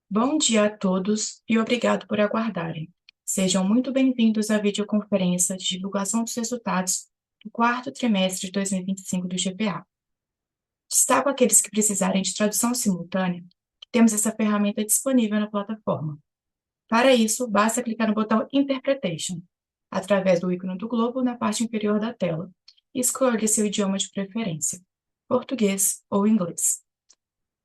Bom dia a todos e obrigado por aguardarem. Sejam muito bem-vindos à videoconferência de divulgação dos resultados do quarto trimestre de 2025 do GPA. Destaco aqueles que precisarem de tradução simultânea, que temos essa ferramenta disponível na plataforma. Para isso, basta clicar no botão Interpretation, através do ícone do globo na parte inferior da tela, e escolher seu idioma de preferência, português ou inglês.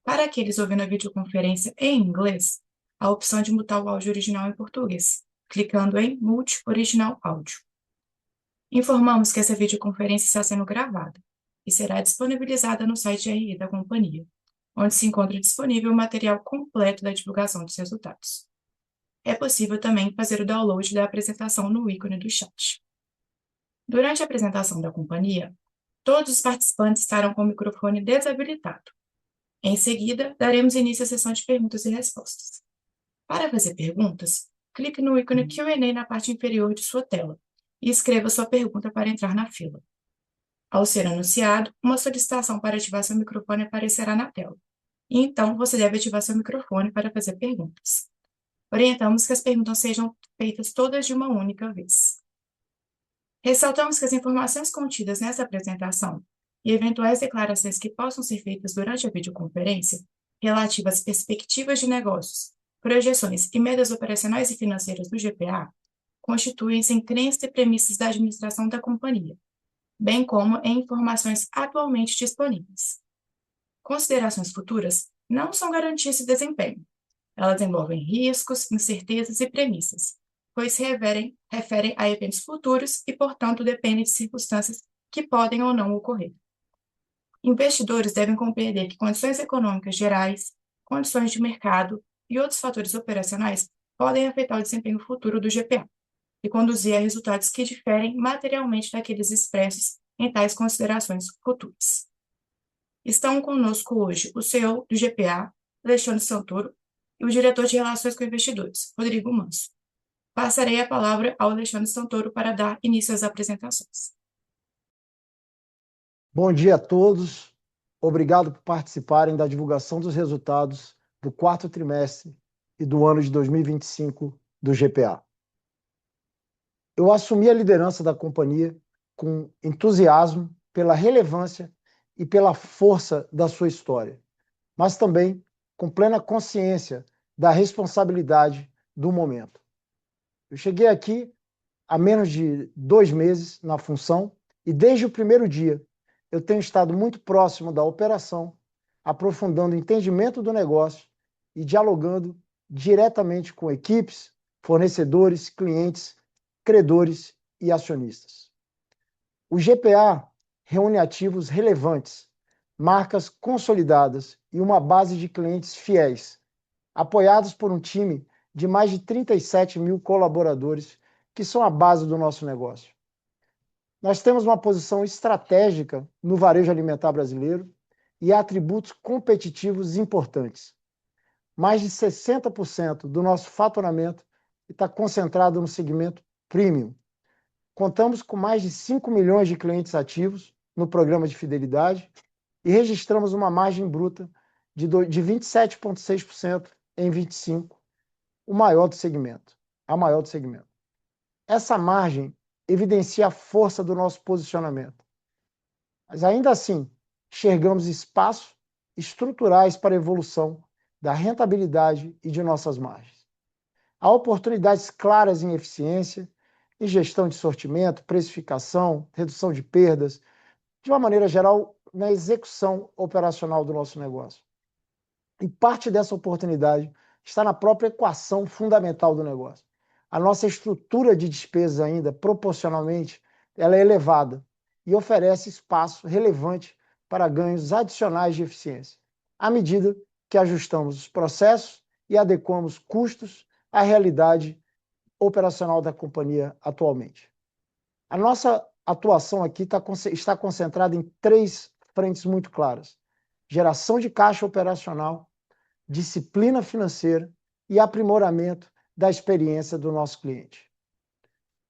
Para aqueles ouvindo a videoconferência em inglês, a opção de mutar o áudio original em português, clicando em Mute Original Áudio. Informamos que essa videoconferência está sendo gravada e será disponibilizada no site RI da companhia, onde se encontra disponível o material completo da divulgação dos resultados. É possível também fazer o download da apresentação no ícone do chat. Durante a apresentação da companhia, todos os participantes estarão com o microfone desabilitado. Em seguida, daremos início à sessão de perguntas e respostas. Para fazer perguntas, clique no ícone Q&A na parte inferior de sua tela e escreva sua pergunta para entrar na fila. Ao ser anunciado, uma solicitação para ativar seu microfone aparecerá na tela, e então você deve ativar seu microfone para fazer perguntas. Orientamos que as perguntas sejam feitas todas de uma única vez. Ressaltamos que as informações contidas nessa apresentação e eventuais declarações que possam ser feitas durante a videoconferência, relativas às perspectivas de negócios, projeções e metas operacionais e financeiras do GPA, constituem-se em crenças e premissas da administração da companhia, bem como em informações atualmente disponíveis. Considerações futuras não são garantias de desempenho. Elas envolvem riscos, incertezas e premissas, pois se referem a eventos futuros e, portanto, dependem de circunstâncias que podem ou não ocorrer. Investidores devem compreender que condições econômicas gerais, condições de mercado e outros fatores operacionais podem afetar o desempenho futuro do GPA e conduzir a resultados que diferem materialmente daqueles expressos em tais considerações futuras. Estão conosco hoje o CEO do GPA, Alexandre Santoro, e o diretor de Relações com Investidores, Rodrigo Manso. Passarei a palavra ao Alexandre Santoro para dar início às apresentações. Bom dia a todos. Obrigado por participarem da divulgação dos resultados do quarto trimestre e do ano de 2025 do GPA. Eu assumi a liderança da companhia com entusiasmo pela relevância e pela força da sua história, mas também com plena consciência da responsabilidade do momento. Eu cheguei aqui há menos de 2 meses na função e desde o primeiro dia eu tenho estado muito próximo da operação, aprofundando o entendimento do negócio e dialogando diretamente com equipes, fornecedores, clientes, credores e acionistas. O GPA reúne ativos relevantes, marcas consolidadas e uma base de clientes fiéis, apoiados por um time de mais de 37 mil colaboradores, que são a base do nosso negócio. Nós temos uma posição estratégica no varejo alimentar brasileiro e atributos competitivos importantes. Mais de 60% do nosso faturamento está concentrado no segmento premium. Contamos com mais de 5 milhões de clientes ativos no programa de fidelidade e registramos uma margem bruta de 27,6% em 25, a maior do segmento. Essa margem evidencia a força do nosso posicionamento. Mas ainda assim, enxergamos espaços estruturais para a evolução da rentabilidade e de nossas margens. Há oportunidades claras em eficiência, em gestão de sortimento, precificação, redução de perdas, de uma maneira geral, na execução operacional do nosso negócio. E parte dessa oportunidade está na própria equação fundamental do negócio. A nossa estrutura de despesas ainda, proporcionalmente, ela é elevada e oferece espaço relevante para ganhos adicionais de eficiência, à medida que ajustamos os processos e adequamos custos à realidade operacional da companhia atualmente. A nossa atuação aqui está concentrada em 3 frentes muito claras: geração de caixa operacional, disciplina financeira e aprimoramento da experiência do nosso cliente.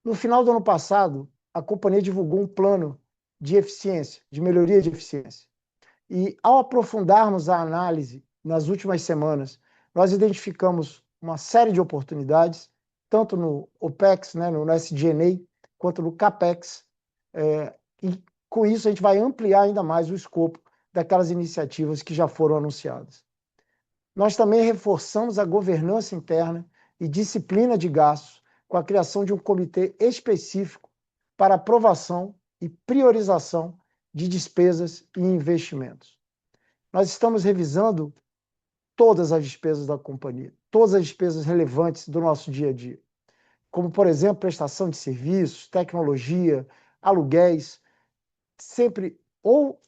No final do ano passado, a companhia divulgou um plano de eficiência, de melhoria de eficiência. E ao aprofundarmos a análise nas últimas semanas nós identificamos uma série de oportunidades, tanto no OPEX, né, no SG&A, quanto no CAPEX, e com isso a gente vai ampliar ainda mais o escopo daquelas iniciativas que já foram anunciadas. Nós também reforçamos a governança interna e disciplina de gastos com a criação de um comitê específico para aprovação e priorização de despesas e investimentos. Nós estamos revisando todas as despesas da companhia, todas as despesas relevantes do nosso dia a dia, como, por exemplo, prestação de serviços, tecnologia, aluguéis, sempre ou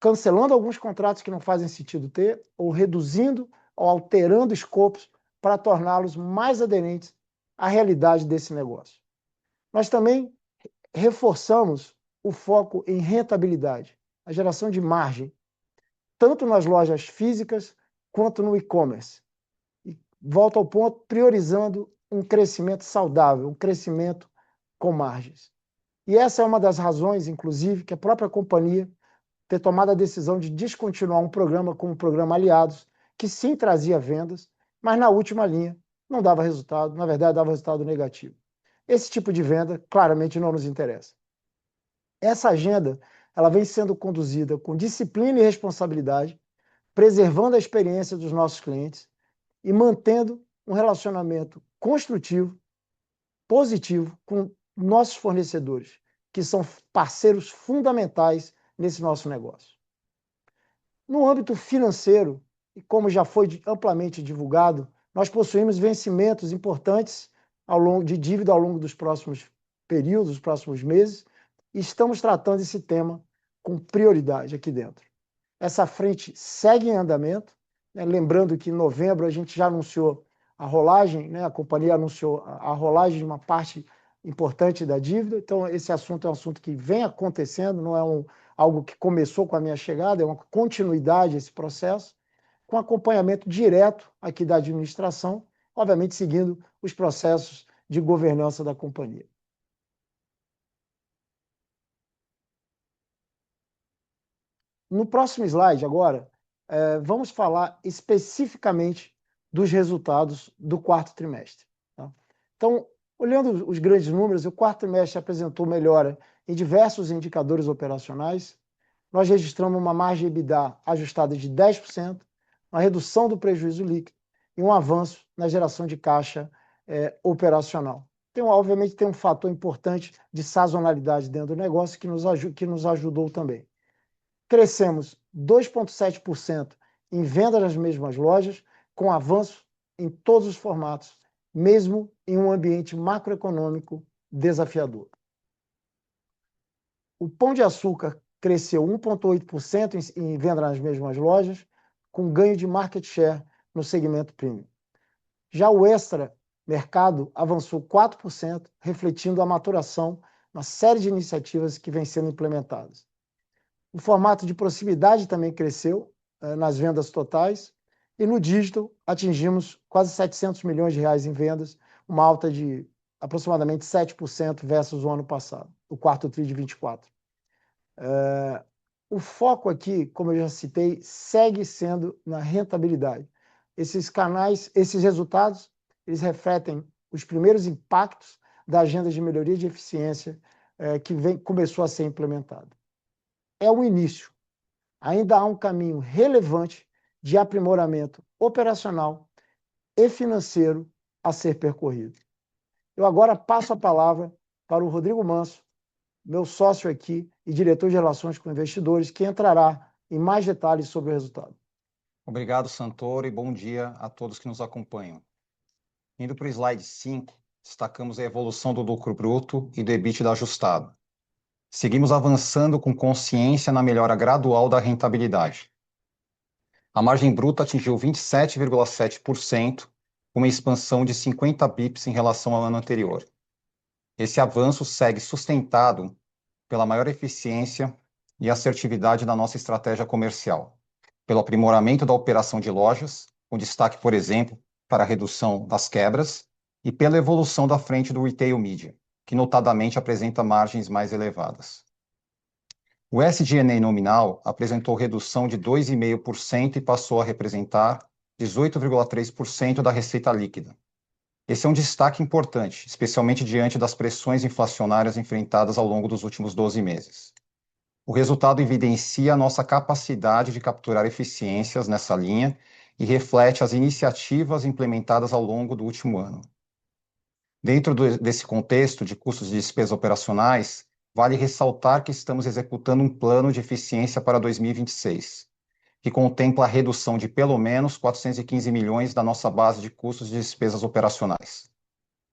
cancelando alguns contratos que não fazem sentido ter, ou reduzindo ou alterando escopos para torná-los mais aderentes à realidade desse negócio. Nós também reforçamos o foco em rentabilidade, a geração de margem, tanto nas lojas físicas quanto no e-commerce. E volto ao ponto, priorizando um crescimento saudável, um crescimento com margens. E essa é uma das razões, inclusive, que a própria companhia ter tomado a decisão de descontinuar um programa como o programa Aliados, que sim trazia vendas, mas na última linha não dava resultado, na verdade dava resultado negativo. Esse tipo de venda claramente não nos interessa. Essa agenda ela vem sendo conduzida com disciplina e responsabilidade, preservando a experiência dos nossos clientes e mantendo um relacionamento construtivo, positivo com nossos fornecedores, que são parceiros fundamentais nesse nosso negócio. No âmbito financeiro, e como já foi amplamente divulgado, nós possuímos vencimentos importantes de dívida ao longo dos próximos períodos, dos próximos meses, e estamos tratando esse tema com prioridade aqui dentro. Essa frente segue em andamento, né? Lembrando que em novembro a gente já anunciou a rolagem, né? A companhia anunciou a rolagem de uma parte importante da dívida, então esse assunto é um assunto que vem acontecendo, não é algo que começou com a minha chegada, é uma continuidade esse processo, com acompanhamento direto aqui da administração, obviamente seguindo os processos de governança da companhia. No próximo slide, agora, vamos falar especificamente dos resultados do quarto trimestre. Tá? Então, olhando os grandes números, o quarto trimestre apresentou melhora em diversos indicadores operacionais. Nós registramos uma margem EBITDA ajustada de 10%, uma redução do prejuízo líquido e um avanço na geração de caixa operacional. Então, obviamente, tem um fator importante de sazonalidade dentro do negócio que nos ajudou também. Crescemos 2,7% em venda nas mesmas lojas, com avanço em todos os formatos, mesmo em um ambiente macroeconômico desafiador. O Pão de Açúcar cresceu 1,8% em venda nas mesmas lojas, com ganho de market share no segmento premium. Já o Extra Mercado avançou 4%, refletindo a maturação na série de iniciativas que vem sendo implementadas. O formato de proximidade também cresceu nas vendas totais e no digital atingimos quase 700 milhões de reais em vendas, uma alta de aproximadamente 7% versus o ano passado, o quarto tri de 24. O foco aqui, como eu já citei, segue sendo na rentabilidade. Esses canais, esses resultados, eles refletem os primeiros impactos da agenda de melhoria de eficiência que começou a ser implementada. É o início. Ainda há um caminho relevante de aprimoramento operacional e financeiro a ser percorrido. Eu agora passo a palavra para o Rodrigo Manso, meu sócio aqui e diretor de relações com investidores, que entrará em mais detalhes sobre o resultado. Obrigado, Santoro, e bom dia a todos que nos acompanham. Indo para o slide 5, destacamos a evolução do lucro bruto e do EBITDA ajustado. Seguimos avançando com consciência na melhora gradual da rentabilidade. A margem bruta atingiu 27,7%, uma expansão de 50 bips em relação ao ano anterior. Esse avanço segue sustentado pela maior eficiência e assertividade da nossa estratégia comercial, pelo aprimoramento da operação de lojas, com destaque, por exemplo, para a redução das quebras, e pela evolução da frente do Retail Media, que notadamente apresenta margens mais elevadas. O SG&A nominal apresentou redução de 2,5% e passou a representar 18,3% da receita líquida. Esse é um destaque importante, especialmente diante das pressões inflacionárias enfrentadas ao longo dos últimos 12 meses. O resultado evidencia a nossa capacidade de capturar eficiências nessa linha e reflete as iniciativas implementadas ao longo do último ano. Dentro desse contexto de custos de despesas operacionais, vale ressaltar que estamos executando um plano de eficiência para 2026, que contempla a redução de pelo menos 415 milhões da nossa base de custos de despesas operacionais.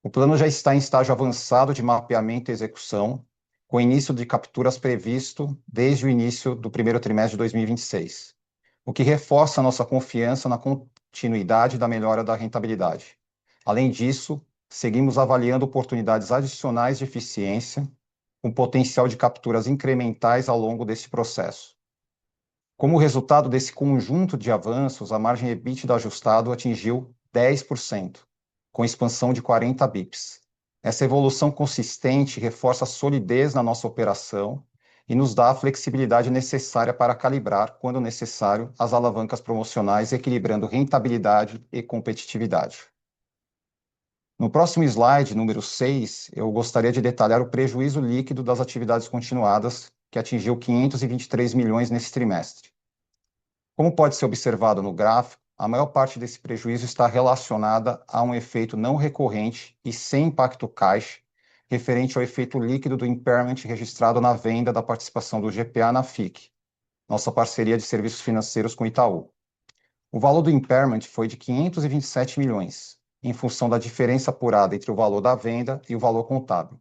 O plano já está em estágio avançado de mapeamento e execução, com início de capturas previsto desde o início do primeiro trimestre de 2026, o que reforça a nossa confiança na continuidade da melhora da rentabilidade. Além disso, seguimos avaliando oportunidades adicionais de eficiência, com potencial de capturas incrementais ao longo desse processo. Como resultado desse conjunto de avanços, a margem EBITDA ajustado atingiu 10%, com expansão de 40 bips. Essa evolução consistente reforça a solidez na nossa operação e nos dá a flexibilidade necessária para calibrar, quando necessário, as alavancas promocionais, equilibrando rentabilidade e competitividade. No próximo slide, número 6, eu gostaria de detalhar o prejuízo líquido das atividades continuadas, que atingiu 523 milhões nesse trimestre. Como pode ser observado no gráfico, a maior parte desse prejuízo está relacionada a um efeito não recorrente e sem impacto caixa, referente ao efeito líquido do impairment registrado na venda da participação do GPA na FIC, nossa parceria de serviços financeiros com Itaú. O valor do impairment foi de 527 milhões, em função da diferença apurada entre o valor da venda e o valor contábil.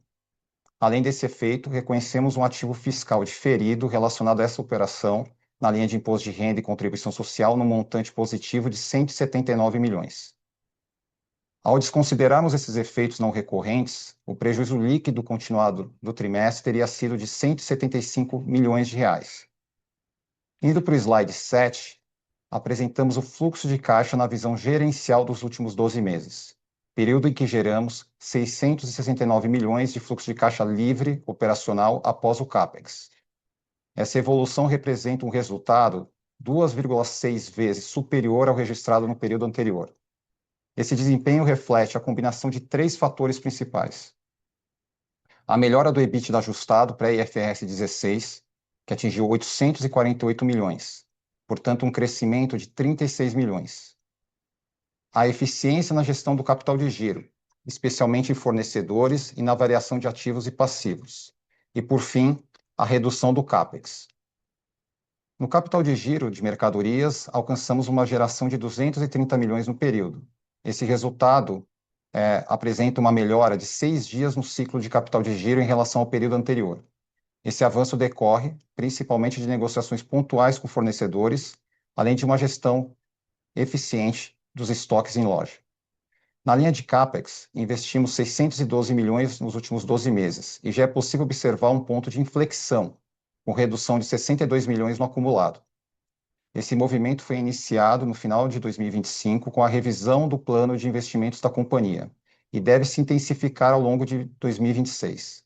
Além desse efeito, reconhecemos um ativo fiscal diferido relacionado a essa operação, na linha de imposto de renda e contribuição social, no montante positivo de 179 milhões. Ao desconsiderarmos esses efeitos não recorrentes, o prejuízo líquido continuado do trimestre teria sido de 175 milhões de reais. Indo para o slide 7, apresentamos o fluxo de caixa na visão gerencial dos últimos 12 meses, período em que geramos 669 milhões de fluxo de caixa livre operacional após o CAPEX. Essa evolução representa um resultado 2,6 vezes superior ao registrado no período anterior. Esse desempenho reflete a combinação de 3 fatores principais: a melhora do EBITDA ajustado pré-IFRS 16, que atingiu 848 milhões, portanto um crescimento de 36 milhões. A eficiência na gestão do capital de giro, especialmente em fornecedores e na variação de ativos e passivos. E, por fim, a redução do CAPEX. No capital de giro de mercadorias, alcançamos uma geração de 230 milhões no período. Esse resultado apresenta uma melhora de 6 dias no ciclo de capital de giro em relação ao período anterior. Esse avanço decorre principalmente de negociações pontuais com fornecedores, além de uma gestão eficiente dos estoques em loja. Na linha de CAPEX, investimos 612 milhões nos últimos 12 meses, e já é possível observar um ponto de inflexão, com redução de 62 milhões no acumulado. Esse movimento foi iniciado no final de 2025 com a revisão do plano de investimentos da companhia e deve se intensificar ao longo de 2026.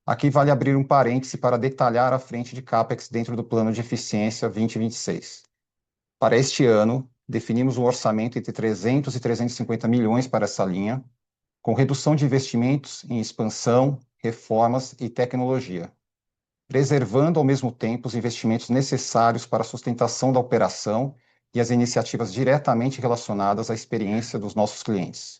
Aqui vale abrir um parêntese para detalhar a frente de CAPEX dentro do plano de eficiência 2026. Para este ano, definimos um orçamento entre 300 e 350 milhões para essa linha, com redução de investimentos em expansão, reformas e tecnologia, preservando ao mesmo tempo os investimentos necessários para a sustentação da operação e as iniciativas diretamente relacionadas à experiência dos nossos clientes.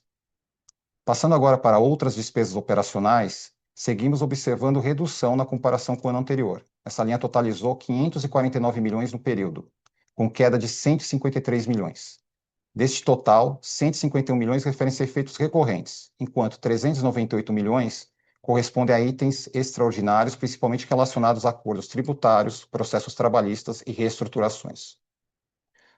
Passando agora para outras despesas operacionais, seguimos observando redução na comparação com o ano anterior. Essa linha totalizou 549 milhões no período, com queda de 153 milhões. Deste total, 151 milhões referem-se a efeitos recorrentes, enquanto 398 milhões correspondem a itens extraordinários, principalmente relacionados a acordos tributários, processos trabalhistas e reestruturações.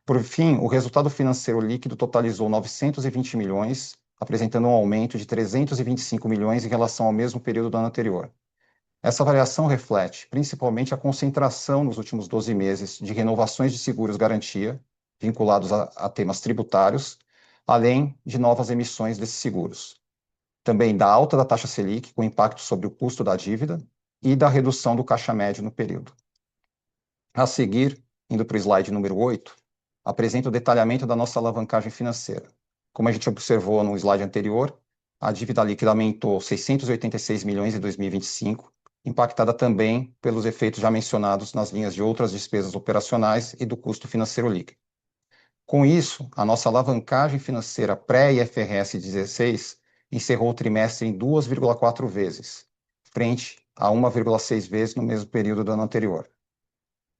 Por fim, o resultado financeiro líquido totalizou 920 milhões, apresentando um aumento de 325 milhões em relação ao mesmo período do ano anterior. Essa variação reflete principalmente a concentração nos últimos 12 meses de renovações de seguros garantia, vinculados a temas tributários, além de novas emissões desses seguros. Também da alta da taxa Selic, com impacto sobre o custo da dívida, e da redução do caixa médio no período. A seguir, indo para o slide número 8, apresenta o detalhamento da nossa alavancagem financeira. Como a gente observou no slide anterior, a dívida líquida aumentou 686 milhões em 2025, impactada também pelos efeitos já mencionados nas linhas de outras despesas operacionais e do custo financeiro líquido. Com isso, a nossa alavancagem financeira pré-IFRS 16 encerrou o trimestre em 2,4 vezes, frente a 1,6 vezes no mesmo período do ano anterior.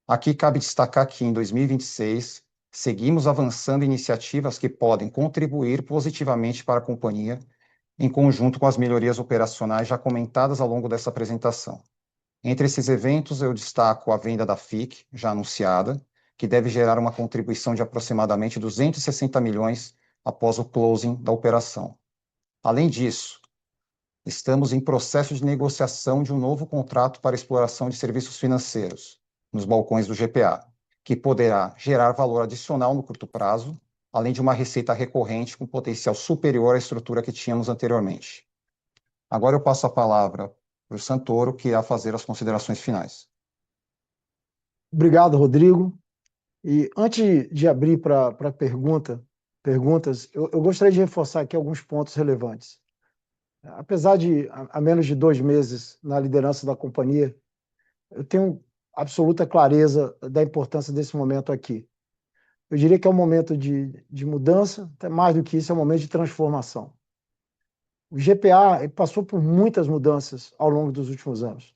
Aqui cabe destacar que em 2026 seguimos avançando em iniciativas que podem contribuir positivamente para a companhia, em conjunto com as melhorias operacionais já comentadas ao longo dessa apresentação. Entre esses eventos, eu destaco a venda da FIC, já anunciada, que deve gerar uma contribuição de aproximadamente 260 milhões após o closing da operação. Além disso, estamos em processo de negociação de um novo contrato para exploração de serviços financeiros nos balcões do GPA, que poderá gerar valor adicional no curto prazo, além de uma receita recorrente com potencial superior à estrutura que tínhamos anteriormente. Agora eu passo a palavra para o Santoro, que irá fazer as considerações finais. Obrigado, Rodrigo. E antes de abrir para perguntas, eu gostaria de reforçar aqui alguns pontos relevantes. Apesar de há menos de 2 meses na liderança da companhia, eu tenho absoluta clareza da importância desse momento aqui. Eu diria que é um momento de mudança, até mais do que isso, é um momento de transformação. O GPA passou por muitas mudanças ao longo dos últimos anos,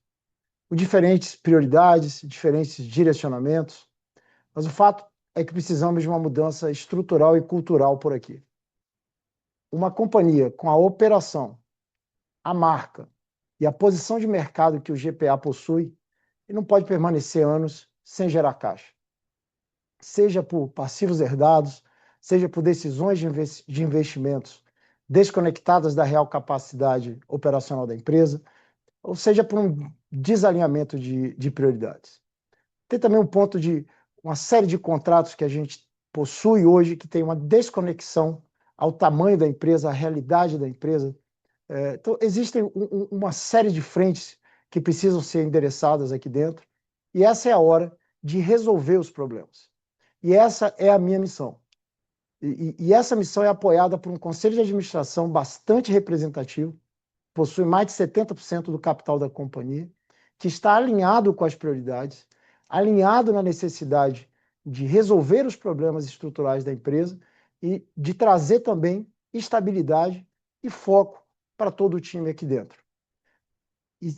com diferentes prioridades, diferentes direcionamentos, mas o fato é que precisamos de uma mudança estrutural e cultural por aqui. Uma companhia com a operação, a marca e a posição de mercado que o GPA possui, ele não pode permanecer anos sem gerar caixa. Seja por passivos herdados, seja por decisões de investimentos desconectadas da real capacidade operacional da empresa, ou seja por um desalinhamento de prioridades. Tem também um ponto de uma série de contratos que a gente possui hoje que tem uma desconexão ao tamanho da empresa, à realidade da empresa. Então, existem uma série de frentes que precisam ser endereçadas aqui dentro, e essa é a hora de resolver os problemas. E essa é a minha missão. E essa missão é apoiada por um conselho de administração bastante representativo, possui mais de 70% do capital da companhia, que está alinhado com as prioridades, alinhado na necessidade de resolver os problemas estruturais da empresa e de trazer também estabilidade e foco para todo o time aqui dentro. E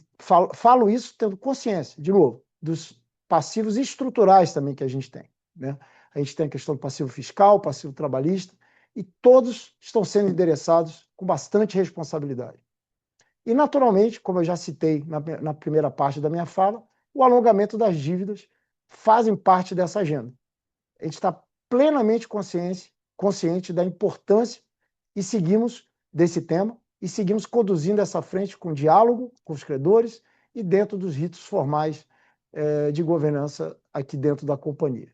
falo isso tendo consciência, de novo, dos passivos estruturais também que a gente tem, né? A gente tem a questão do passivo fiscal, passivo trabalhista, e todos estão sendo endereçados com bastante responsabilidade. E, naturalmente, como eu já citei na primeira parte da minha fala, o alongamento das dívidas fazem parte dessa agenda. A gente está plenamente consciente da importância e seguimos desse tema e seguimos conduzindo essa frente com diálogo com os credores e dentro dos ritos formais de governança aqui dentro da companhia.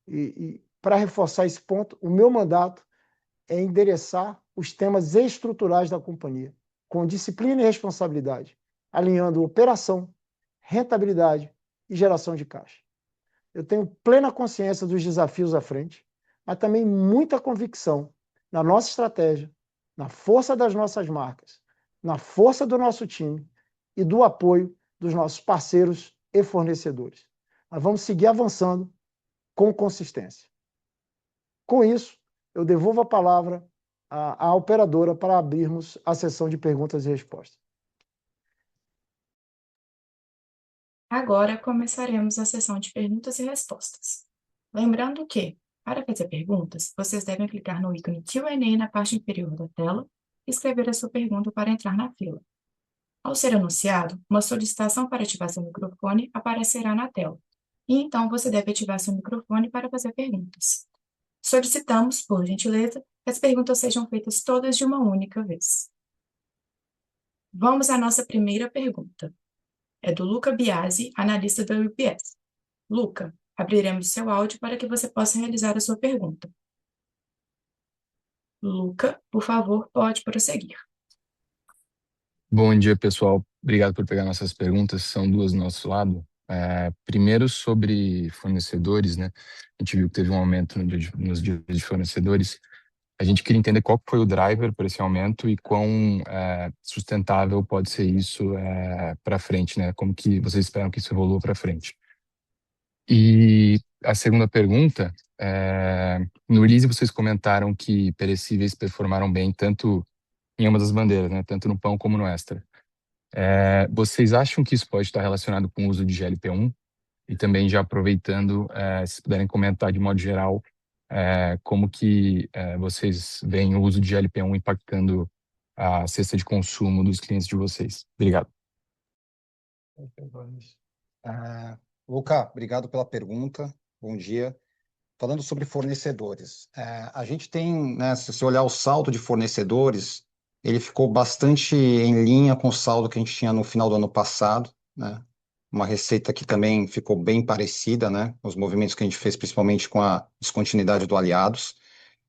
E para reforçar esse ponto, o meu mandato é endereçar os temas estruturais da companhia, com disciplina e responsabilidade, alinhando operação, rentabilidade e geração de caixa. Eu tenho plena consciência dos desafios à frente, mas também muita convicção na nossa estratégia, na força das nossas marcas, na força do nosso time e do apoio dos nossos parceiros e fornecedores. Nós vamos seguir avançando com consistência. Com isso, eu devolvo a palavra à operadora para abrirmos a sessão de perguntas e respostas. Agora começaremos a sessão de perguntas e respostas. Lembrando que, para fazer perguntas, vocês devem clicar no ícone Q&A na parte inferior da tela e escrever a sua pergunta para entrar na fila. Ao ser anunciado, uma solicitação para ativar seu microfone aparecerá na tela, e então você deve ativar seu microfone para fazer perguntas. Solicitamos, por gentileza, que as perguntas sejam feitas todas de uma única vez. Vamos à nossa primeira pergunta. É do Luca Biasi, analista da UBS. Luca, abriremos seu áudio para que você possa realizar a sua pergunta. Luca, por favor, pode prosseguir. Bom dia, pessoal. Obrigado por pegar nossas perguntas. São duas do nosso lado. Primeiro sobre fornecedores, né? A gente viu que teve um aumento nos dias de fornecedores. A gente queria entender qual que foi o driver para esse aumento e quão sustentável pode ser isso para frente, né? Como que vocês esperam que isso evolua para frente? E a segunda pergunta, no release vocês comentaram que perecíveis performaram bem tanto em ambas as bandeiras, né? Tanto no pão como no extra. Vocês acham que isso pode estar relacionado com o uso de GLP-1? E também já aproveitando, se puderem comentar de modo geral, como que vocês veem o uso de GLP-1 impactando a cesta de consumo dos clientes de vocês. Obrigado. Luca, obrigado pela pergunta. Bom dia. Falando sobre fornecedores, a gente tem, né, se você olhar o saldo de fornecedores, ele ficou bastante em linha com o saldo que a gente tinha no final do ano passado, né? Uma receita que também ficou bem parecida, né? Os movimentos que a gente fez, principalmente com a descontinuidade do Aliados.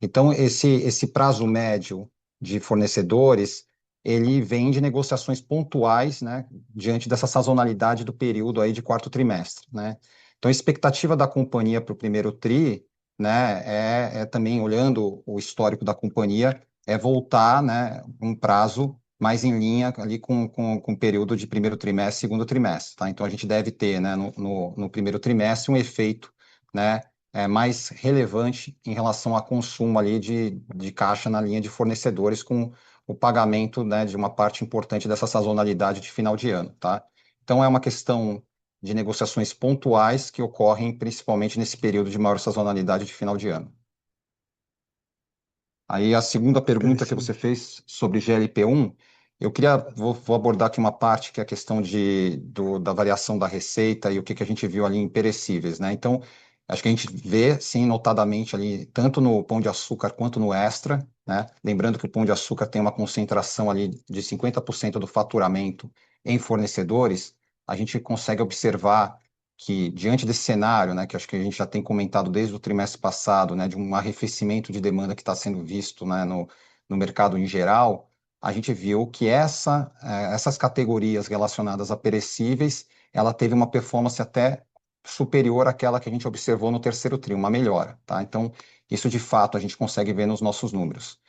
Então, esse prazo médio de fornecedores, ele vem de negociações pontuais, né? Diante dessa sazonalidade do período aí de quarto trimestre, né? Então, a expectativa da companhia para o primeiro TRI, né, também olhando o histórico da companhia, é voltar, né, um prazo mais em linha ali com o período de primeiro trimestre, segundo trimestre, tá? Então, a gente deve ter, né, no primeiro trimestre um efeito, né, mais relevante em relação a consumo ali de caixa na linha de fornecedores com o pagamento, né, de uma parte importante dessa sazonalidade de final de ano, tá? Então, é uma questão de negociações pontuais que ocorrem principalmente nesse período de maior sazonalidade de final de ano. Aí a segunda pergunta que você fez sobre GLP-1, vou abordar aqui uma parte que é a questão da variação da receita e o que a gente viu ali em perecíveis, né? Então, acho que a gente vê, sim, notadamente ali, tanto no Pão de Açúcar quanto no Extra, né? Lembrando que o Pão de Açúcar tem uma concentração ali de 50% do faturamento em fornecedores, a gente consegue observar que, diante desse cenário, né, que acho que a gente já tem comentado desde o trimestre passado, né, de um arrefecimento de demanda que está sendo visto, né, no mercado em geral, a gente viu que essas categorias relacionadas a perecíveis, ela teve uma performance até superior àquela que a gente observou no terceiro tri, uma melhora, tá? Então, isso de fato a gente consegue ver nos nossos números.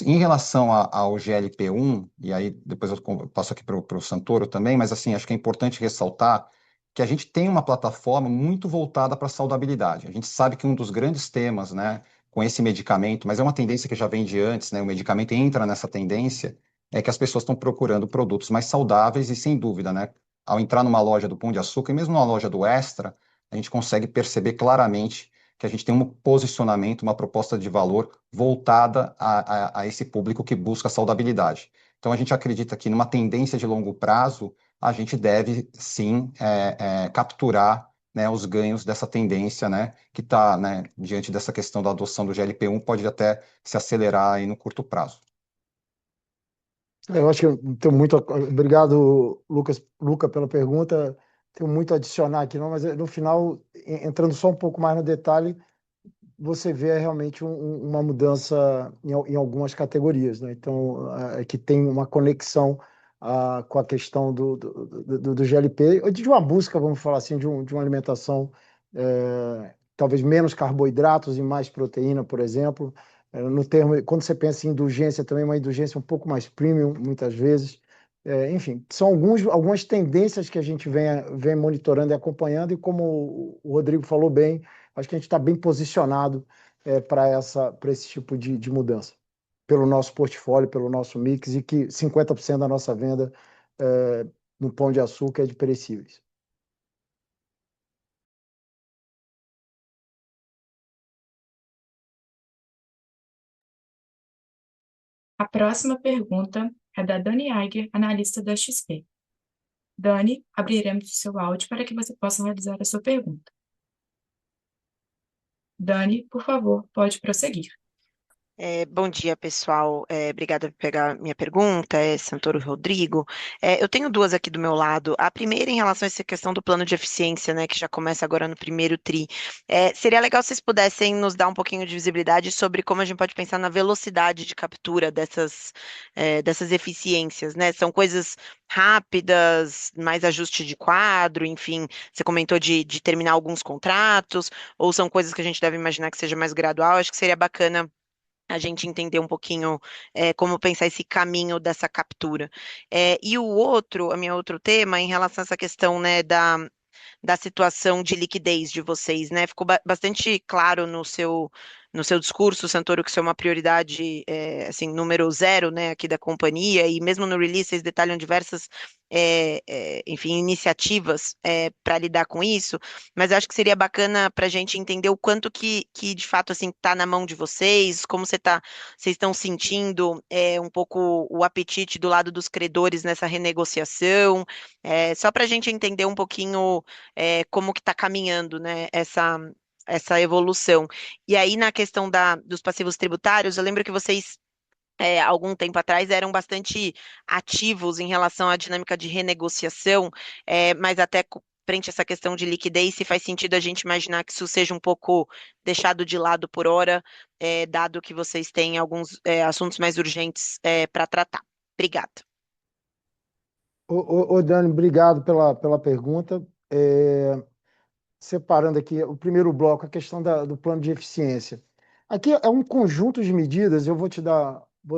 Em relação ao GLP-1, e aí depois eu passo aqui para o Santoro também, mas assim, acho que é importante ressaltar que a gente tem uma plataforma muito voltada para a saudabilidade. A gente sabe que um dos grandes temas, né, com esse medicamento, mas é uma tendência que já vem de antes, né, o medicamento entra nessa tendência, é que as pessoas estão procurando produtos mais saudáveis e, sem dúvida, né, ao entrar numa loja do Pão de Açúcar e mesmo numa loja do Extra, a gente consegue perceber claramente que a gente tem um posicionamento, uma proposta de valor voltada a esse público que busca saudabilidade. Então, a gente acredita que numa tendência de longo prazo, a gente deve, sim, capturar, né, os ganhos dessa tendência, né, que está, né, diante dessa questão da adoção do GLP-1, pode até se acelerar aí no curto prazo. Eu acho que eu tenho muito. Obrigado, Luca, pela pergunta. Tenho muito a adicionar aqui, não, mas no final, entrando só um pouco mais no detalhe, você vê realmente uma mudança em algumas categorias, né? Então, que tem uma conexão com a questão do GLP, ou de uma busca, vamos falar assim, de uma alimentação talvez menos carboidratos e mais proteína, por exemplo. No termo, quando você pensa em indulgência, também é uma indulgência um pouco mais premium, muitas vezes. Enfim, são algumas tendências que a gente vem monitorando e acompanhando, e como o Rodrigo falou bem, acho que a gente está bem posicionado para esse tipo de mudança, pelo nosso portfólio, pelo nosso mix, e que 50% da nossa venda no Pão de Açúcar é de perecíveis. A próxima pergunta é da Dani Eiger, analista da XP. Dani, abriremos o seu áudio para que você possa realizar a sua pergunta. Dani, por favor, pode prosseguir. Bom dia, pessoal. Obrigada por pegar minha pergunta, Santoro Rodrigo. Eu tenho duas aqui do meu lado. A primeira, em relação a essa questão do plano de eficiência, né, que já começa agora no primeiro TRI. Seria legal se vocês pudessem nos dar um pouquinho de visibilidade sobre como a gente pode pensar na velocidade de captura dessas eficiências, né? São coisas rápidas, mais ajuste de quadro, enfim, você comentou de terminar alguns contratos, ou são coisas que a gente deve imaginar que seja mais gradual? Acho que seria bacana a gente entender um pouquinho como pensar esse caminho dessa captura. E a minha outro tema, em relação a essa questão, né, da situação de liquidez de vocês, né? Ficou bastante claro no seu discurso, Santoro, que isso é uma prioridade, assim, número zero, né, aqui da companhia, e mesmo no release vocês detalham diversas, enfim, iniciativas para lidar com isso, mas eu acho que seria bacana para a gente entender o quanto que de fato, assim, está na mão de vocês, como vocês estão sentindo um pouco o apetite do lado dos credores nessa renegociação, só para a gente entender um pouquinho como que está caminhando, né, essa evolução. E aí, na questão dos passivos tributários, eu lembro que vocês, algum tempo atrás, eram bastante ativos em relação à dinâmica de renegociação, mas até frente a essa questão de liquidez, se faz sentido a gente imaginar que isso seja um pouco deixado de lado por hora, dado que vocês têm alguns assuntos mais urgentes para tratar. Obrigada. Dani, obrigado pela pergunta. Separando aqui o primeiro bloco, a questão do plano de eficiência. Aqui é um conjunto de medidas, eu vou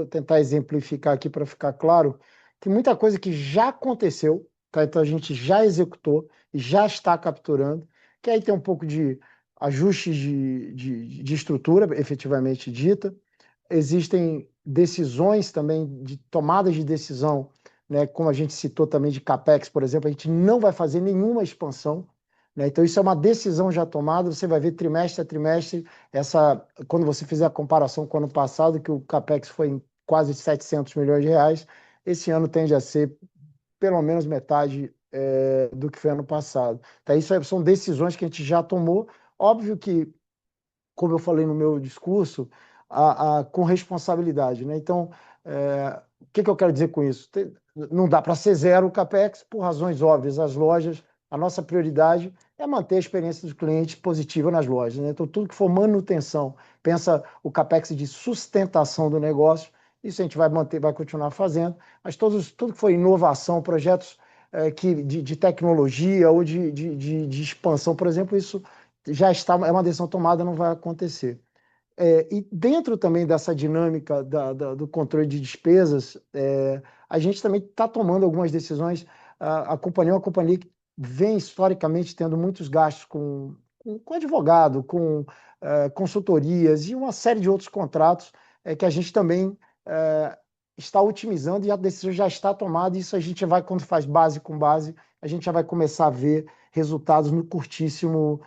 tentar exemplificar aqui para ficar claro, que muita coisa que já aconteceu, tá? Então a gente já executou e já está capturando, que aí tem um pouco de ajustes de estrutura, efetivamente dita. Existem decisões também, de tomadas de decisão, né? Como a gente citou também de CAPEX, por exemplo, a gente não vai fazer nenhuma expansão, né? Então, isso é uma decisão já tomada, você vai ver trimestre a trimestre, quando você fizer a comparação com o ano passado, que o CAPEX foi em quase 700 milhões de reais, esse ano tende a ser pelo menos metade do que foi ano passado. Então, são decisões que a gente já tomou. Óbvio que, como eu falei no meu discurso, com responsabilidade, né? Então, o que eu quero dizer com isso? Não dá para ser zero o CAPEX, por razões óbvias. As lojas, a nossa prioridade é manter a experiência do cliente positiva nas lojas, né? Então, tudo que for manutenção, pensa o CAPEX de sustentação do negócio, isso a gente vai manter, vai continuar fazendo, mas tudo que for inovação, projetos de tecnologia ou de expansão, por exemplo, isso já está, é uma decisão tomada, não vai acontecer. E dentro também dessa dinâmica do controle de despesas, a gente também está tomando algumas decisões. A companhia é uma companhia que vem historicamente tendo muitos gastos com advogado, com consultorias e uma série de outros contratos que a gente também está otimizando e a decisão já está tomada. E isso a gente vai, quando faz base com base, a gente já vai começar a ver resultados no curtíssimo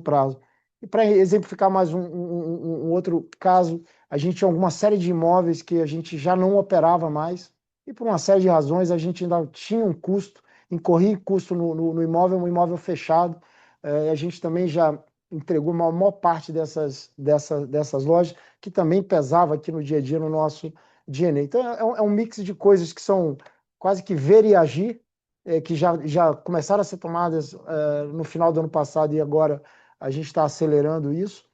prazo. E para exemplificar mais um outro caso, a gente tinha alguma série de imóveis que a gente já não operava mais, e por uma série de razões a gente ainda tinha um custo, incorria custo no imóvel, um imóvel fechado. A gente também já entregou uma maior parte dessas lojas, que também pesava aqui no dia a dia no nosso DNA. Então é um mix de coisas que são quase que ver e agir, que já começaram a ser tomadas no final do ano passado e agora a gente está acelerando isso,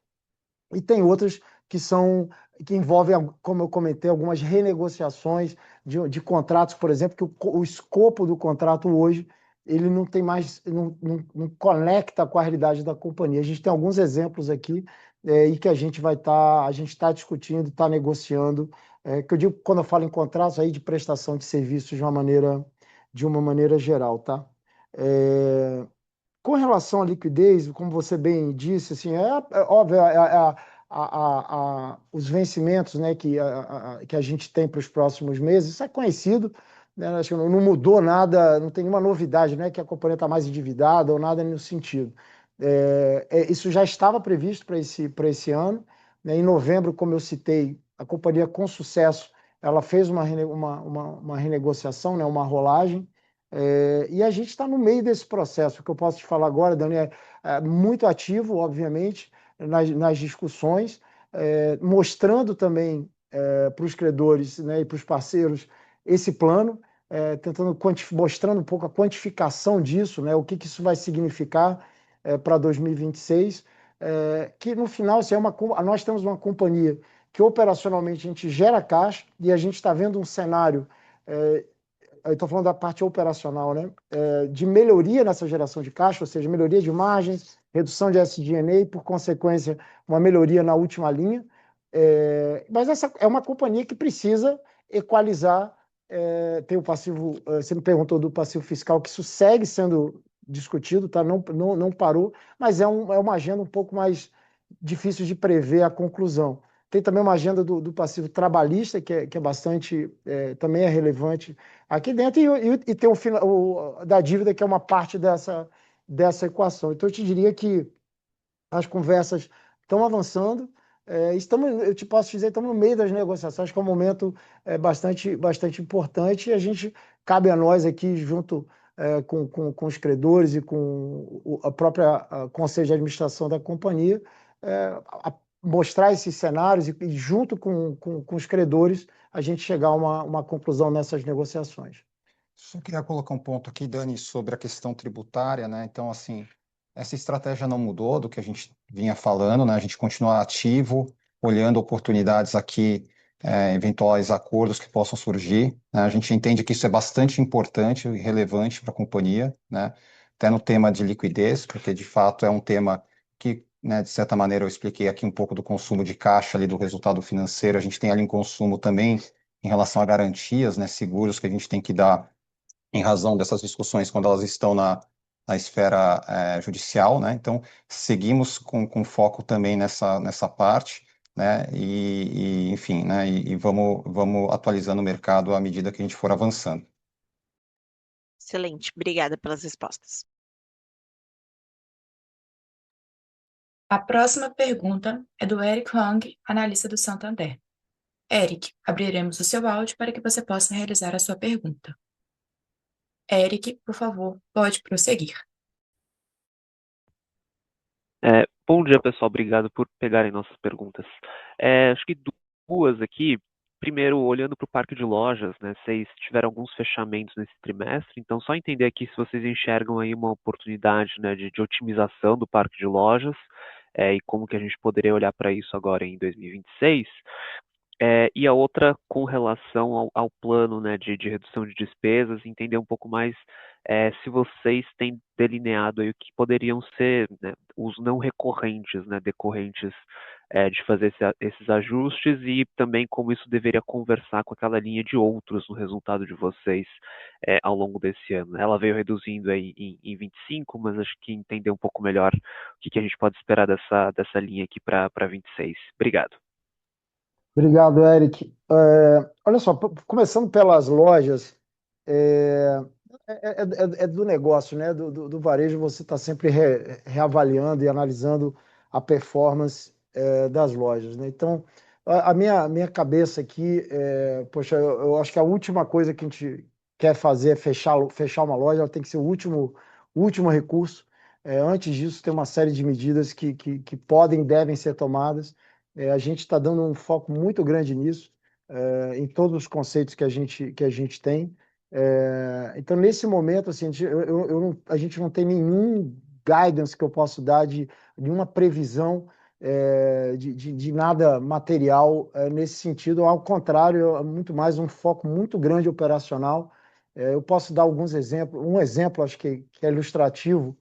e tem outras que envolvem, como eu comentei, algumas renegociações de contratos, por exemplo, que o escopo do contrato hoje ele não tem mais, não conecta com a realidade da companhia. A gente tem alguns exemplos aqui e que a gente está discutindo, está negociando, que eu digo quando eu falo em contratos aí de prestação de serviços de uma maneira geral, tá? Com relação à liquidez, como você bem disse, assim, é óbvio, os vencimentos, né, que a gente tem para os próximos meses, isso é conhecido, né, acho que não mudou nada, não tem nenhuma novidade, né, que a companhia está mais endividada ou nada nesse sentido. Isso já estava previsto para esse ano, né, em novembro, como eu citei, a companhia com sucesso, ela fez uma renegociação, né, uma rolagem, e a gente está no meio desse processo. O que eu posso te falar agora, Dani, é muito ativo, obviamente, nas discussões. mostrando também para os credores, né, e para os parceiros esse plano, tentando mostrando um pouco a quantificação disso, né, o que isso vai significar para 2026, que no final assim, nós temos uma companhia que operacionalmente a gente gera caixa e a gente está vendo um cenário, eu estou falando da parte operacional, né, de melhoria nessa geração de caixa, ou seja, melhoria de margens, redução de SG&A e, por consequência, uma melhoria na última linha. Mas essa é uma companhia que precisa equalizar. Tem o passivo, você me perguntou do passivo fiscal, que isso segue sendo discutido, tá? Não parou, mas é uma agenda um pouco mais difícil de prever a conclusão. Tem também uma agenda do passivo trabalhista, que é bastante, também é relevante aqui dentro, e tem o da dívida, que é uma parte dessa equação. Então, eu te diria que as conversas estão avançando, eu te posso dizer, estamos no meio das negociações, que é um momento bastante importante, e cabe a nós aqui, junto com os credores e com a própria conselho de administração da companhia, mostrar esses cenários e junto com os credores, a gente chegar a uma conclusão nessas negociações. Só queria colocar um ponto aqui, Dani, sobre a questão tributária, né? Então, assim, essa estratégia não mudou do que a gente vinha falando, né? A gente continua ativo, olhando oportunidades aqui, eventuais acordos que possam surgir, né? A gente entende que isso é bastante importante e relevante para a companhia, né? Até no tema de liquidez, porque de fato é um tema que, né, de certa maneira, eu expliquei aqui um pouco do consumo de caixa ali do resultado financeiro. A gente tem ali um consumo também em relação a garantias, né, seguros que a gente tem que dar em razão dessas discussões quando elas estão na esfera judicial, né? Então, seguimos com foco também nessa parte, né? Enfim, né? E vamos atualizando o mercado à medida que a gente for avançando. Excelente, obrigada pelas respostas. A próxima pergunta é do Eric Huang, analista do Santander. Eric, abriremos o seu áudio para que você possa realizar a sua pergunta. Eric, por favor, pode prosseguir. Bom dia, pessoal. Obrigado por pegarem nossas perguntas. Acho que duas aqui. Primeiro, olhando para o parque de lojas, né? Vocês tiveram alguns fechamentos nesse trimestre, então só entender aqui se vocês enxergam aí uma oportunidade, né, de otimização do parque de lojas, e como que a gente poderia olhar para isso agora em 2026. E a outra com relação ao plano, né, de redução de despesas, entender um pouco mais se vocês têm delineado aí o que poderiam ser, né, os não recorrentes, né, decorrentes de fazer esses ajustes, e também como isso deveria conversar com aquela linha de outros no resultado de vocês ao longo desse ano. Ela veio reduzindo aí em 25, mas acho que entender um pouco melhor o que a gente pode esperar dessa linha aqui para 26. Obrigado. Obrigado, Eric. Olha só, começando pelas lojas, é do negócio, né? Do varejo, você está sempre reavaliando e analisando a performance das lojas, né? Então, a minha cabeça aqui, poxa, eu acho que a última coisa que a gente quer fazer é fechar uma loja, ela tem que ser o último recurso. Antes disso, tem uma série de medidas que podem e devem ser tomadas. A gente está dando um foco muito grande nisso, em todos os conceitos que a gente tem. Então, nesse momento, assim, a gente não tem nenhum guidance que eu possa dar de nenhuma previsão de nada material nesse sentido. Ao contrário, é muito mais um foco muito grande operacional. Eu posso dar alguns exemplos. Um exemplo, acho que é ilustrativo,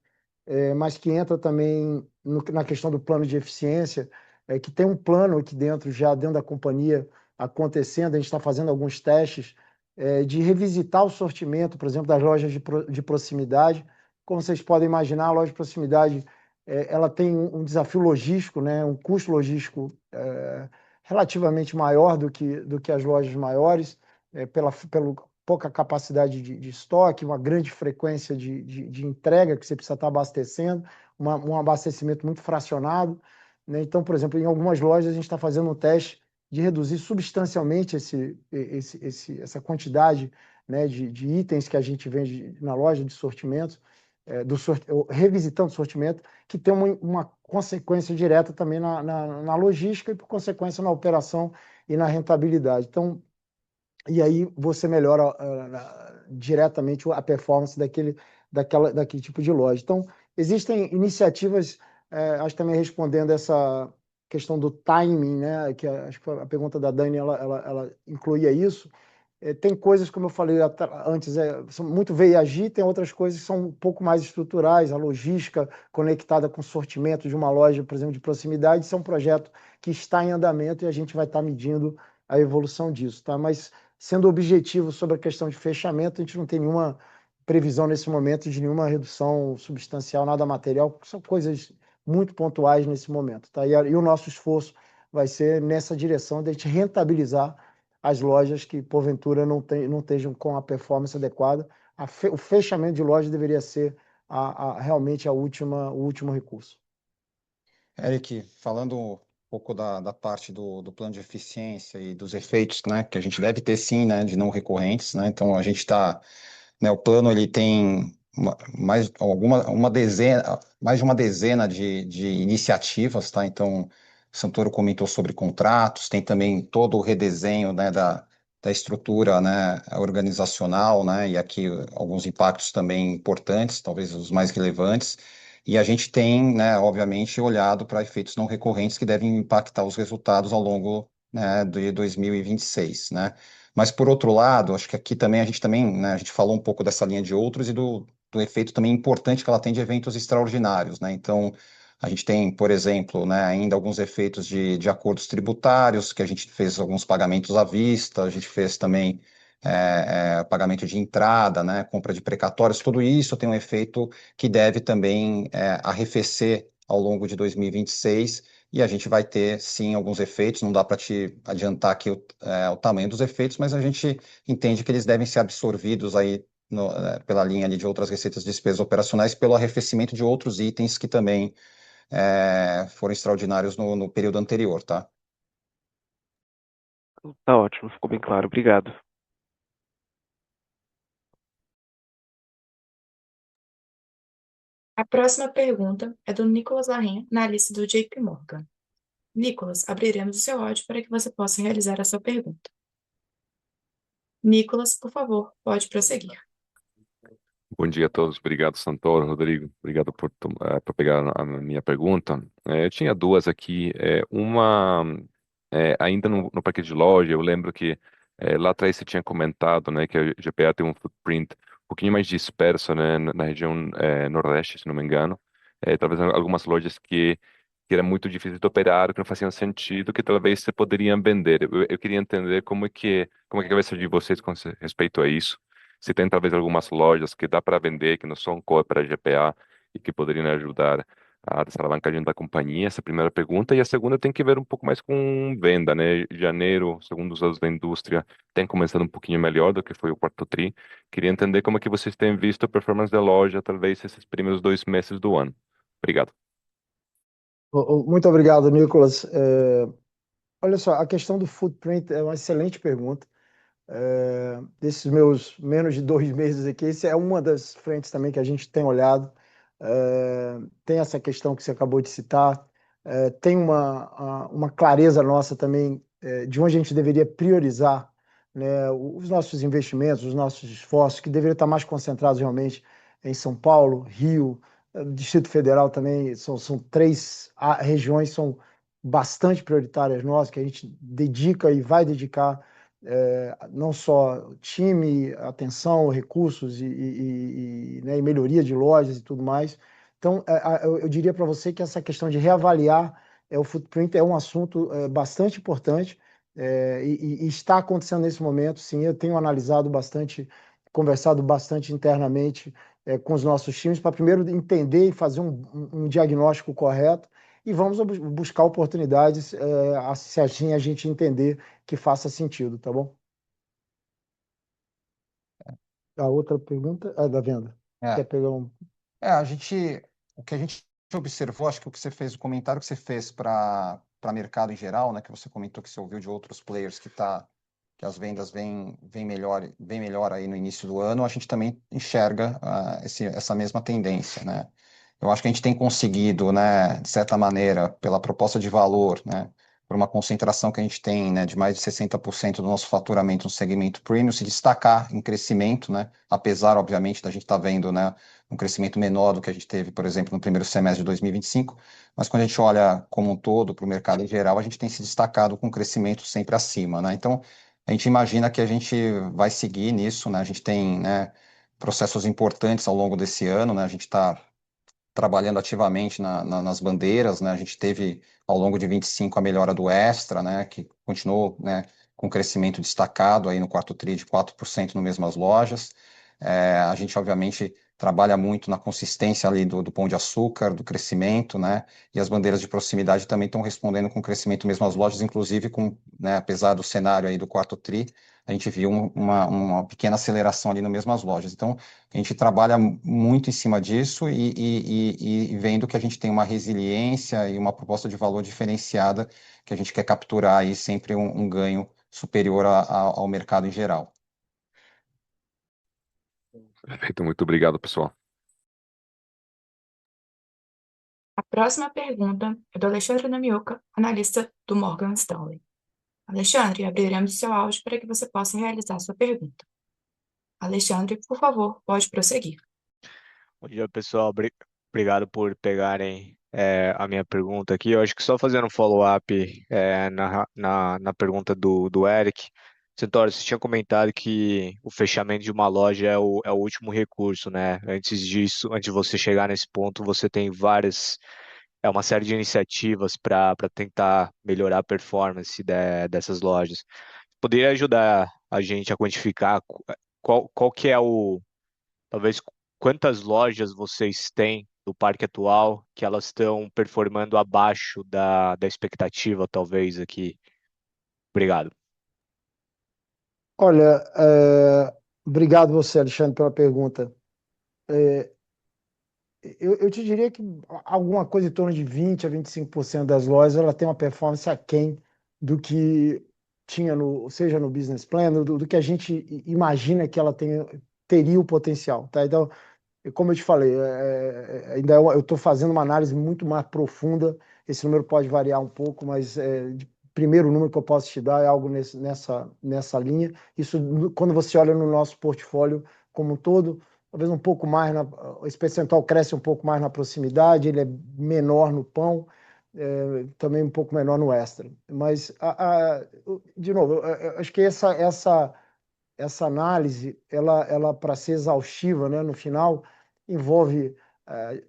mas que entra também na questão do plano de eficiência, que tem um plano aqui dentro, já dentro da companhia, acontecendo. A gente está fazendo alguns testes de revisitar o sortimento, por exemplo, das lojas de proximidade. Como vocês podem imaginar, a loja de proximidade ela tem um desafio logístico, né, um custo logístico relativamente maior do que as lojas maiores, pela pouca capacidade de estoque, uma grande frequência de entrega que você precisa estar abastecendo, um abastecimento muito fracionado, né? Então, por exemplo, em algumas lojas a gente está fazendo um teste de reduzir substancialmente essa quantidade, né, de itens que a gente vende na loja, de sortimentos, revisitando o sortimento, que tem uma consequência direta também na logística e, por consequência, na operação e na rentabilidade. Então, e aí você melhora diretamente a performance daquele tipo de loja. Então, existem iniciativas, acho que também respondendo essa questão do timing, né, que acho que a pergunta da Dani, ela incluía isso. Tem coisas, como eu falei antes, são muito ver e agir, tem outras coisas que são um pouco mais estruturais, a logística conectada com o sortimento de uma loja, por exemplo, de proximidade, isso é um projeto que está em andamento e a gente vai estar medindo a evolução disso, tá? Mas, sendo objetivo sobre a questão de fechamento, a gente não tem nenhuma previsão nesse momento de nenhuma redução substancial, nada material, porque são coisas muito pontuais nesse momento, tá? E o nosso esforço vai ser nessa direção de a gente rentabilizar as lojas que, porventura, não estejam com a performance adequada. O fechamento de loja deveria ser realmente o último recurso. Eric, falando um pouco da parte do plano de eficiência e dos efeitos, né, que a gente deve ter sim, né, de não recorrentes, né, então a gente está, né, o plano ele tem mais de uma dezena de iniciativas, tá, então o Santoro comentou sobre contratos, tem também todo o redesenho, né, da estrutura, né, organizacional, né, e aqui alguns impactos também importantes, talvez os mais relevantes. E a gente tem, né, obviamente, olhado para efeitos não recorrentes que devem impactar os resultados ao longo, né, de 2026, né? Mas, por outro lado, acho que aqui também, né, a gente falou um pouco dessa linha de outros e do efeito também importante que ela tem de eventos extraordinários, né? Então, a gente tem, por exemplo, né, ainda alguns efeitos de acordos tributários, que a gente fez alguns pagamentos à vista, a gente fez também pagamento de entrada, né, compra de precatórios, tudo isso tem um efeito que deve também arrefecer ao longo de 2026, e a gente vai ter, sim, alguns efeitos, não dá para te adiantar aqui o tamanho dos efeitos, mas a gente entende que eles devem ser absorvidos aí pela linha ali de outras receitas de despesas operacionais, pelo arrefecimento de outros itens que também foram extraordinários no período anterior, tá? Tá ótimo, ficou bem claro. Obrigado. A próxima pergunta é do Nicolas Larrain, analista do JP Morgan. Nicolas, abriremos o seu áudio para que você possa realizar a sua pergunta. Nicolas, por favor, pode prosseguir. Bom dia a todos. Obrigado, Santoro, Rodrigo. Obrigado por pegar a minha pergunta. Eu tinha duas aqui. Uma, ainda no paquete de loja, eu lembro que lá atrás você tinha comentado, né, que a GPA tem um footprint um pouquinho mais disperso, né, na região Nordeste, se não me engano. Talvez algumas lojas que era muito difícil de operar, que não faziam sentido, que talvez você poderia vender. Eu queria entender como é que a cabeça de vocês com respeito a isso. Se tem talvez algumas lojas que dá para vender, que não são core para GPA e que poderiam ajudar a desalavancagem da companhia, essa é a primeira pergunta. E a segunda tem que ver um pouco mais com venda, né? Janeiro, segundo os dados da indústria, tem começado um pouquinho melhor do que foi o quarto tri. Queria entender como é que vocês têm visto a performance da loja, talvez esses primeiros 2 meses do ano. Obrigado. Muito obrigado, Nicolas. Olha só, a questão do footprint é uma excelente pergunta. Desses meus menos de 2 meses aqui, essa é uma das frentes também que a gente tem olhado. Tem essa questão que você acabou de citar, tem uma clareza nossa também de onde a gente deveria priorizar, né, os nossos investimentos, os nossos esforços, que deveriam estar mais concentrados realmente em São Paulo, Rio, Distrito Federal também, são três regiões são bastante prioritárias nossas, que a gente dedica e vai dedicar não só time, atenção, recursos né, e melhoria de lojas e tudo mais. Então, eu diria para você que essa questão de reavaliar o footprint é um assunto bastante importante e está acontecendo nesse momento, sim. Eu tenho analisado bastante, conversado bastante internamente com os nossos times para primeiro entender e fazer um diagnóstico correto e vamos buscar oportunidades se assim a gente entender que faça sentido, tá bom? A outra pergunta é da venda. Quer pegar um... o que a gente observou, acho que o comentário que você fez para mercado em geral, né, que você comentou que você ouviu de outros players que que as vendas vêm melhor aí no início do ano, a gente também enxerga essa mesma tendência, né? Eu acho que a gente tem conseguido, né, de certa maneira, pela proposta de valor, né, por uma concentração que a gente tem, né, de mais de 60% do nosso faturamento no segmento premium, se destacar em crescimento, né, apesar, obviamente, da gente estar vendo, né, um crescimento menor do que a gente teve, por exemplo, no primeiro semestre de 2025, mas quando a gente olha como um todo para o mercado em geral, a gente tem se destacado com crescimento sempre acima, né? Então, a gente imagina que a gente vai seguir nisso, né? A gente tem, né, processos importantes ao longo desse ano, né? A gente está trabalhando ativamente nas bandeiras, né? A gente teve ao longo de 25 a melhora do Extra, né? Que continuou, né, com crescimento destacado aí no quarto tri de 4% no mesmas lojas. A gente obviamente trabalha muito na consistência ali do Pão de Açúcar, do crescimento, né? E as bandeiras de proximidade também estão respondendo com crescimento mesmo as lojas, inclusive com, né, apesar do cenário aí do quarto tri, a gente viu uma pequena aceleração ali no mesmas lojas. Então, a gente trabalha muito em cima disso e vendo que a gente tem uma resiliência e uma proposta de valor diferenciada que a gente quer capturar aí sempre um ganho superior ao mercado em geral. Perfeito, muito obrigado, pessoal. A próxima pergunta é do Alexandre Namioka, analista do Morgan Stanley. Alexandre, abriremos seu áudio para que você possa realizar sua pergunta. Alexandre, por favor, pode prosseguir. Bom dia, pessoal. Obrigado por pegarem a minha pergunta aqui. Eu acho que só fazendo um follow-up na pergunta do Eric. Centauro, você tinha comentado que o fechamento de uma loja é o último recurso, né? Antes disso, antes de você chegar nesse ponto, você tem uma série de iniciativas para tentar melhorar a performance dessas lojas. Poderia ajudar a gente a quantificar qual que é talvez quantas lojas vocês têm do parque atual que elas estão performando abaixo da expectativa, talvez, aqui? Obrigado. Olha, obrigado você, Alexandre, pela pergunta. Eu te diria que alguma coisa em torno de 20 a 25% das lojas ela tem uma performance aquém do que tinha seja no business plan, do que a gente imagina que ela teria o potencial, tá? Então, como eu te falei, ainda eu estou fazendo uma análise muito mais profunda. Esse número pode variar um pouco, mas de primeiro número que eu posso te dar é algo nessa linha. Isso, quando você olha no nosso portfólio como um todo, talvez um pouco mais, esse percentual cresce um pouco mais na proximidade, ele é menor no pão, também um pouco menor no extra. Mas, de novo, eu acho que essa análise, ela para ser exaustiva, né, no final, envolve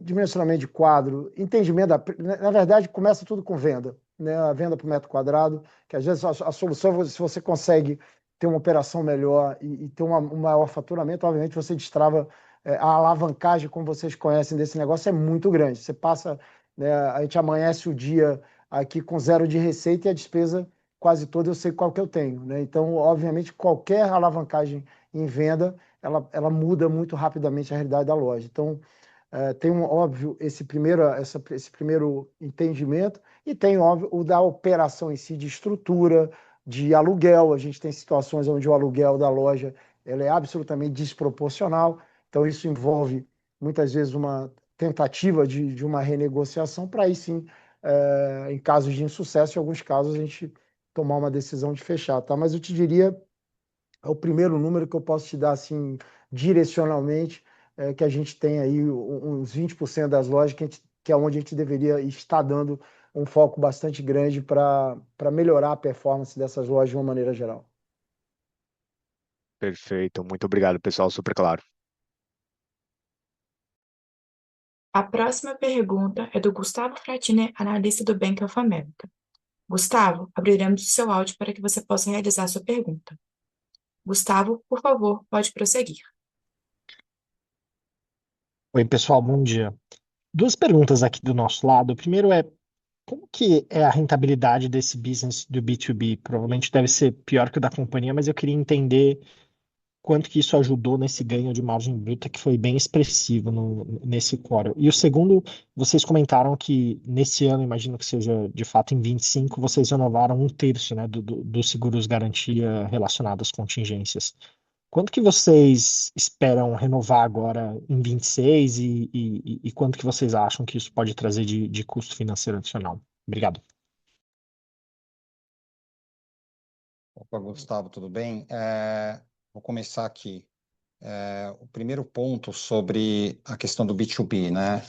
dimensionamento de quadro, entendimento na verdade, começa tudo com venda, né, a venda por metro quadrado, que às vezes a solução, se você consegue ter uma operação melhor e ter um maior faturamento, obviamente você destrava a alavancagem, como vocês conhecem desse negócio, é muito grande. Você passa, né, a gente amanhece o dia aqui com zero de receita e a despesa quase toda eu sei qual que eu tenho, né? Então, obviamente, qualquer alavancagem em venda, ela muda muito rapidamente a realidade da loja. Então, tem óbvio esse primeiro entendimento e tem óbvio o da operação em si de estrutura, de aluguel. A gente tem situações onde o aluguel da loja ela é absolutamente desproporcional. Então isso envolve muitas vezes uma tentativa de uma renegociação para aí sim, em casos de insucesso, em alguns casos a gente tomar uma decisão de fechar, tá? Mas eu te diria é o primeiro número que eu posso te dar assim direcionalmente, que a gente tem aí uns 20% das lojas que é onde a gente deveria estar dando um foco bastante grande para melhorar a performance dessas lojas de uma maneira geral. Perfeito. Muito obrigado, pessoal. Super claro. A próxima pergunta é do Gustavo Fratini, analista do Bank of America. Gustavo, abriremos o seu áudio para que você possa realizar sua pergunta. Gustavo, por favor, pode prosseguir. Oi, pessoal, bom dia. Duas perguntas aqui do nosso lado. O primeiro é, como que é a rentabilidade desse business do B2B? Provavelmente deve ser pior que o da companhia, mas eu queria entender quanto que isso ajudou nesse ganho de margem bruta que foi bem expressivo nesse quarter. E o segundo, vocês comentaram que nesse ano, imagino que seja de fato em 25, vocês renovaram um terço, né, dos seguros garantia relacionados às contingências. Quanto que vocês esperam renovar agora em 26 e quanto que vocês acham que isso pode trazer de custo financeiro adicional? Obrigado. Opa, Gustavo, tudo bem? Vou começar aqui. O primeiro ponto sobre a questão do B2B, né?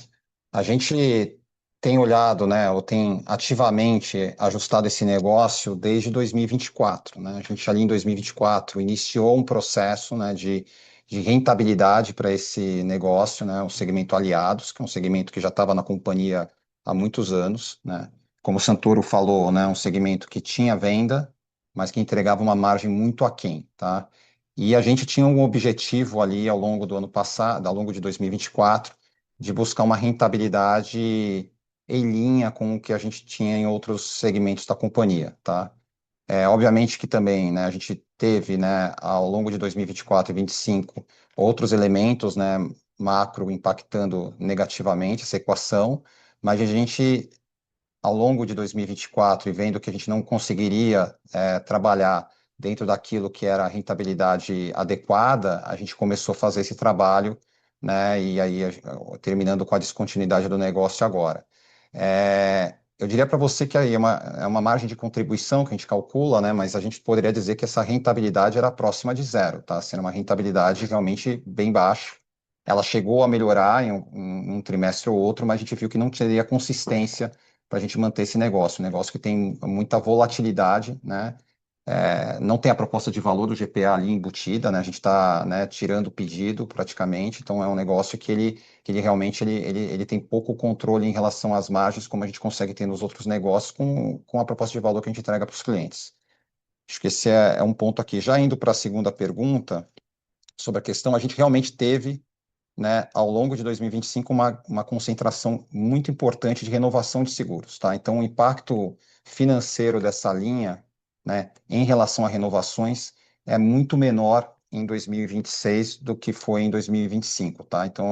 A gente tem olhado, né, ou tem ativamente ajustado esse negócio desde 2024, né? A gente ali em 2024 iniciou um processo, né, de rentabilidade para esse negócio, né, o segmento Aliados, que é um segmento que já estava na companhia há muitos anos, né? Como o Santoro falou, né, um segmento que tinha venda, mas que entregava uma margem muito aquém, tá? E a gente tinha um objetivo ali ao longo do ano passado, ao longo de 2024, de buscar uma rentabilidade em linha com o que a gente tinha em outros segmentos da companhia, tá? Obviamente que também, né, a gente teve, né, ao longo de 2024 e 2025, outros elementos, né, macro impactando negativamente essa equação, mas a gente ao longo de 2024 e vendo que a gente não conseguiria trabalhar dentro daquilo que era a rentabilidade adequada, a gente começou a fazer esse trabalho, né? E aí, terminando com a descontinuidade do negócio agora. Eu diria para você que aí é uma margem de contribuição que a gente calcula, né? Mas a gente poderia dizer que essa rentabilidade era próxima de zero, tá? Sendo uma rentabilidade realmente bem baixa. Ela chegou a melhorar em um trimestre ou outro, mas a gente viu que não teria consistência para a gente manter esse negócio. Um negócio que tem muita volatilidade, né? Não tem a proposta de valor do GPA ali embutida, né? A gente está, né, tirando o pedido praticamente, então é um negócio que ele realmente ele tem pouco controle em relação às margens, como a gente consegue ter nos outros negócios com a proposta de valor que a gente entrega para os clientes. Acho que esse é um ponto aqui. Já indo para a segunda pergunta, sobre a questão, a gente realmente teve, né, ao longo de 2025, uma concentração muito importante de renovação de seguros, tá? Então, o impacto financeiro dessa linha, né, em relação a renovações, é muito menor em 2026 do que foi em 2025, tá? Então,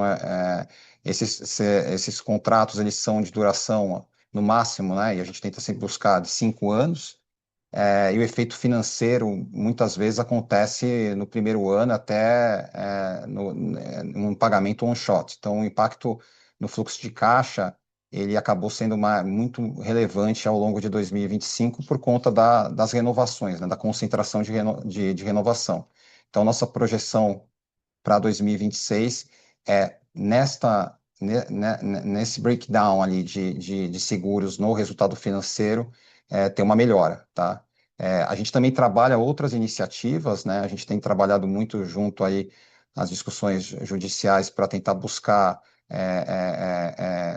esses contratos, eles são de duração, no máximo, né, e a gente tenta sempre buscar de 5 anos, e o efeito financeiro muitas vezes acontece no primeiro ano até num pagamento on shot. Então, o impacto no fluxo de caixa ele acabou sendo muito relevante ao longo de 2025 por conta das renovações, né, da concentração de renovação. Então, nossa projeção para 2026 nesse breakdown ali de seguros no resultado financeiro, tem uma melhora, tá? A gente também trabalha outras iniciativas, né? A gente tem trabalhado muito junto aí às discussões judiciais para tentar buscar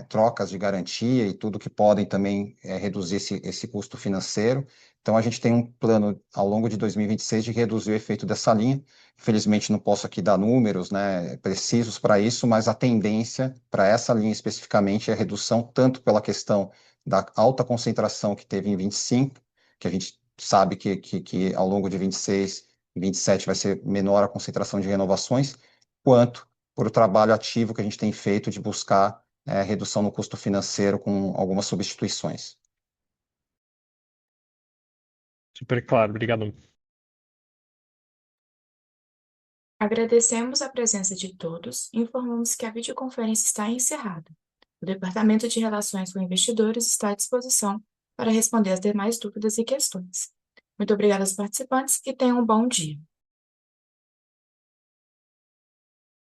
trocas de garantia e tudo que podem também reduzir esse custo financeiro. Então, a gente tem um plano ao longo de 2026 de reduzir o efeito dessa linha. Infelizmente, não posso aqui dar números, né, precisos para isso, mas a tendência para essa linha especificamente é a redução tanto pela questão da alta concentração que teve em 25, que a gente sabe que ao longo de 26 e 27 vai ser menor a concentração de renovações, quanto por o trabalho ativo que a gente tem feito de buscar redução no custo financeiro com algumas substituições. Super claro, obrigado. Agradecemos a presença de todos e informamos que a videoconferência está encerrada. O Departamento de Relações com Investidores está à disposição para responder as demais dúvidas e questões. Muito obrigada aos participantes e tenham um bom dia.